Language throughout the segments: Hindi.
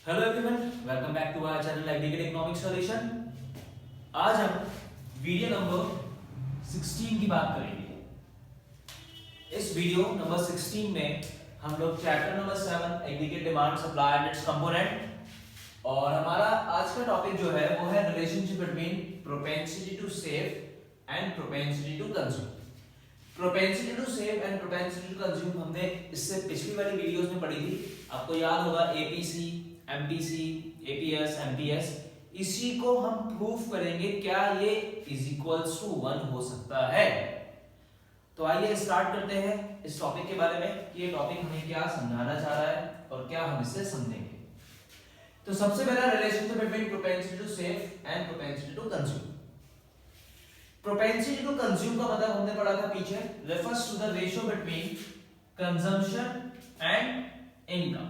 Hello everyone, welcome back to our channel aggregate economic solution. आज हम वीडियो नंबर 16 की बात करेंगे। इस वीडियो नंबर 16 में हम लोग chapter number 7 aggregate demand supply and its component और हमारा आज का टॉपिक जो है वो है relationship between propensity to save and propensity to consume. Propensity to save and propensity to consume हमने इससे पिछली वाली वीडियोस में पढ़ी थी। आपको याद होगा एपीसी, एमपीसी, एपीएस, एमपीएस। इसी को हम प्रूफ करेंगे क्या ये इज इक्वल्स टू 1 हो सकता है। तो आइए स्टार्ट करते हैं इस टॉपिक के बारे में कि ये टॉपिक हमें क्या समझाना चाह रहा है और क्या हम इससे समझेंगे। तो सबसे पहला relationship between propensity to save and propensity to consume. Propensity to consume का मतलब हमने पढ़ा था पीछे, refers to the ratio between consumption and income,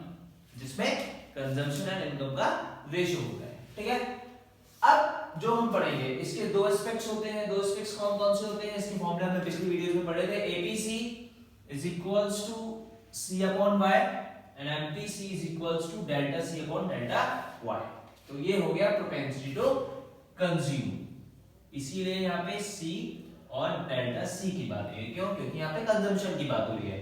जिसमें कंजम्पशन एंड इनकम का रेशियो होता है। ठीक है, अब जो हम पढ़ेंगे इसके दो एस्पेक्ट्स होते हैं। दो एस्पेक्ट्स कौन कौन से होते हैं इसके फॉर्मूला हमने पिछली वीडियोस में पढ़े थे। APC is equals to C upon Y and MPC is equals to delta C upon delta Y. तो ये हो गया प्रोपेंसिटी टू कंज्यूम। इसीलिए यहाँ पे C और डेल्टा C की बात है। क्यों? क्योंकि यहाँ पे कंजम्पशन की बात हो रही है।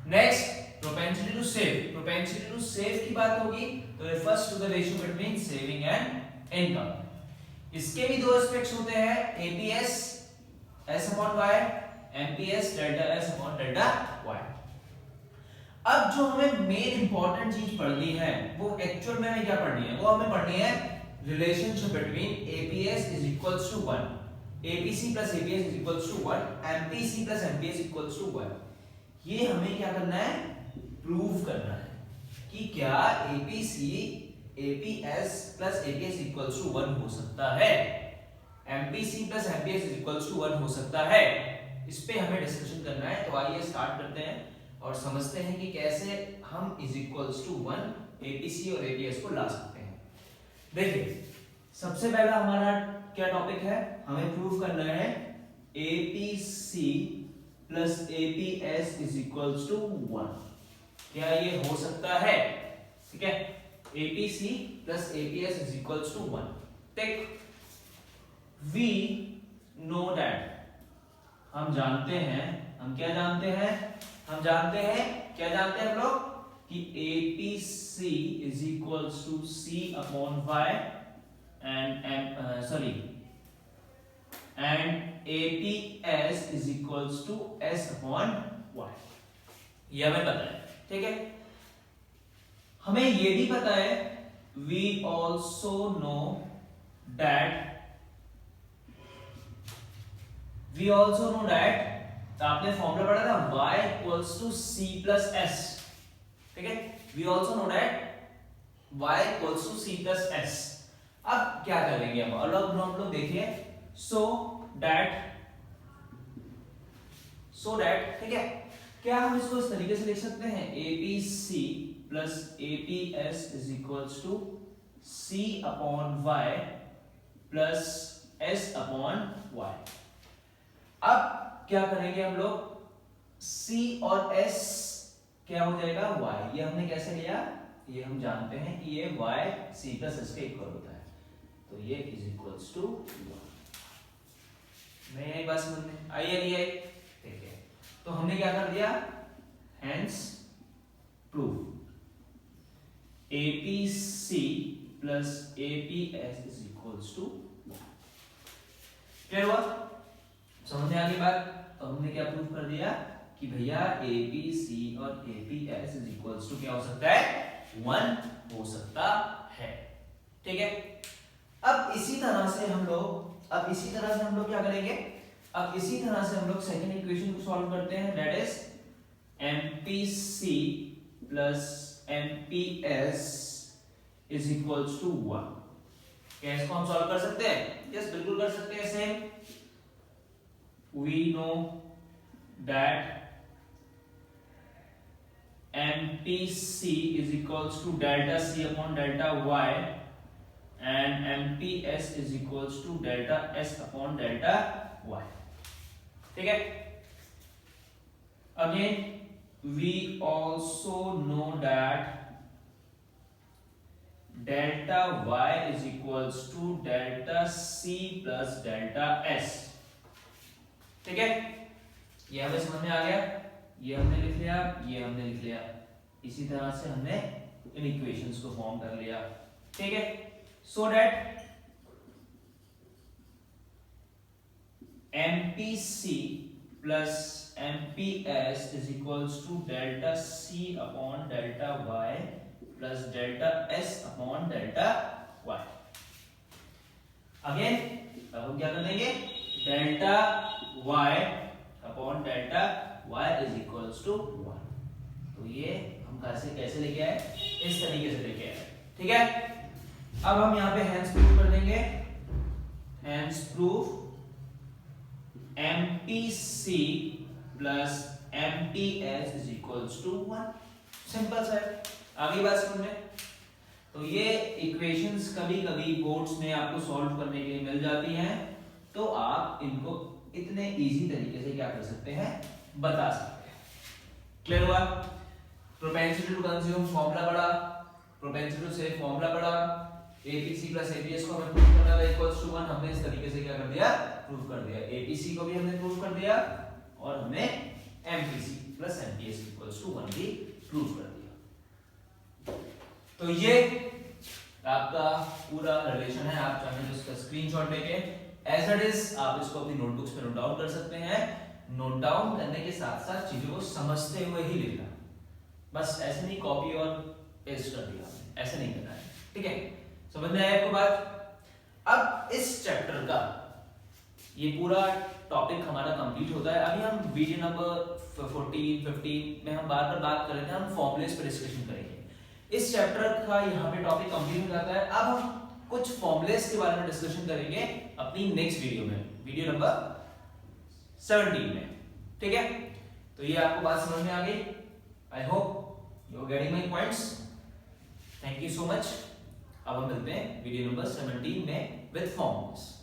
Next propensity to save. Propensity to save की बात होगी तो refers to the ratio between saving and income. इसके भी दो एस्पेक्ट्स होते हैं, APS S upon Y, MPS delta S upon delta Y. अब जो हमें मेन इंपॉर्टेंट चीज पढ़नी है वो एक्चुअल में हमें क्या पढ़नी है? वो हमें पढ़नी है relationship between APS is equals to 1, APC plus APS is equals to 1, MPC plus MPS equals to 1। ये हमें क्या करना है? प्रूव करना है कि क्या APC APS plus APS equals to 1 हो सकता है, MPC plus MPS equals to 1 हो सकता है। इस पे हमें डिस्कशन करना है। तो आइए स्टार्ट करते हैं और समझते हैं कि कैसे हम इज इक्वल्स टू 1 एपीसी और एपीएस को ला सकते हैं। देखिए, सबसे पहला हमारा क्या टॉपिक है? हमें प्रूव करना है APC plus APS is equals to 1। क्या ये हो सकता है? ठीक है, APC plus APS is equals to 1। Take we know that, हम जानते हैं, हम क्या जानते हैं? हम जानते हैं, क्या जानते हैं हम लोग? कि APC is equals to C upon Y and APS is equals to S upon Y. ये हमें पता है। ठीक है, हमें ये भी पता है, वी ऑल्सो नो दैट आपने फॉर्मूला पढ़ा था y equals to c plus s। ठीक है, we also know that y equals to c plus s। अब क्या करेंगे हम लोग देखिए, सो दैट ठीक है, क्या हम इसको इस तरीके से लिख सकते हैं? APC plus APS is equals to c upon y plus s upon y। अब क्या करेंगे हम लोग? C और S क्या हो जाएगा? Y। ये हमने कैसे लिया? ये हम जानते हैं कि ये Y C प्लस S के इक्वल होता है, तो ये इज इक्वल्स टू 1। मैं एक बात समझ में आई है? नहीं आई? ठीक है, तो हमने क्या कर दिया? Hence prove APC plus APS is equals to 1। Clear हुआ? समझ में आ गई बात? तो हमने क्या प्रूव कर दिया कि भैया एपीसी और एपीएस इज इक्वल्स टू क्या हो सकता है? 1 हो सकता है। ठीक है, अब इसी तरह से हम लोग क्या करेंगे? अब इसी तरह से हम लोग सेकंड इक्वेशन को सॉल्व करते हैं, that is MPC plus MPS is equals to 1। क्या इसको हम सॉल्व कर सकते हैं? यस, बिल्कुल कर सकते हैं। Same, we know that MPC is equals to delta C upon delta Y and MPS is equals to delta S upon delta Y। ठीक है, again we also know that delta y is equals to delta c plus delta s। ठीक है, ये हमें समझ में आ गया, ये हमने लिख लिया, ये हमने लिख लिया। इसी तरह से हमने इन इक्वेशंस को फॉर्म कर लिया। ठीक है, so that MPC plus MPS is equals to delta C upon delta y plus delta S upon delta y। Again अब हम क्या कर देंगे, delta y upon delta y is equals to 1। तो ये हम कैसे लेके आए, इस तरीके से लेके आए। ठीक है, अब हम यहाँ पे हेंस प्रूफ कर देंगे, hence proof MPC plus MPS is equals to 1। Simple सा है, आगे बात समझ में। तो ये इक्वेशंस कभी कभी बोर्ड्स में आपको सॉल्व करने के लिए मिल जाती हैं, तो आप इनको इतने इजी तरीके से क्या कर सकते हैं, बता सकते हैं। क्लियर हुआ? प्रोपेंसिटी टू कंज्यूम फॉर्मूला पढ़ा, प्रोपेंसिटी टू सेव फॉर्मूला पढ़ा, APC प्लस APS को हमें प्रूव करना था इक्वल्स टू 1। हमने इस तरीके से क्या कर दिया, प्रूव कर दिया। APC को भी हमने प्रूव कर दिया और हमने MPC plus MPS equals to 1 भी प्रूव कर दिया। तो ये आपका पूरा रिलेशन है। आप चाहें तो इसका स्क्रीनशॉट लेके एज इट इज आप इसको अपनी नोटबुक्स पे नोट डाउन कर सकते हैं। नोट डाउन करने के साथ साथ चीजों को समझते हुए ही लिखना, बस ऐसे नहीं कॉपी और पेस्ट कर दिया, ऐसे नहीं करना है। ठीक है, समझ में आया आपको बात? अब इस चैप्टर का ये पूरा टॉपिक हमारा कंप्लीट होता है। अभी हम वीडियो नंबर 14, 15 में हम बार बात कर रहे थे, हम फॉर्मूलेस पर डिस्कशन करेंगे। इस चैप्टर का यहाँ पे टॉपिक कंप्लीट हो जाता है। अब हम कुछ फॉर्मूलेस के बारे में डिस्कशन करेंगे अपनी नेक्स्ट वीडियो में, वीडियो नंबर 17 में। ठीक है, तो ये आपको बात समझ में आ गई। I hope you are getting my points. Thank you so much. अब हम मिलते हैं वीडियो नंबर 17 में विद फॉर्मूलेस।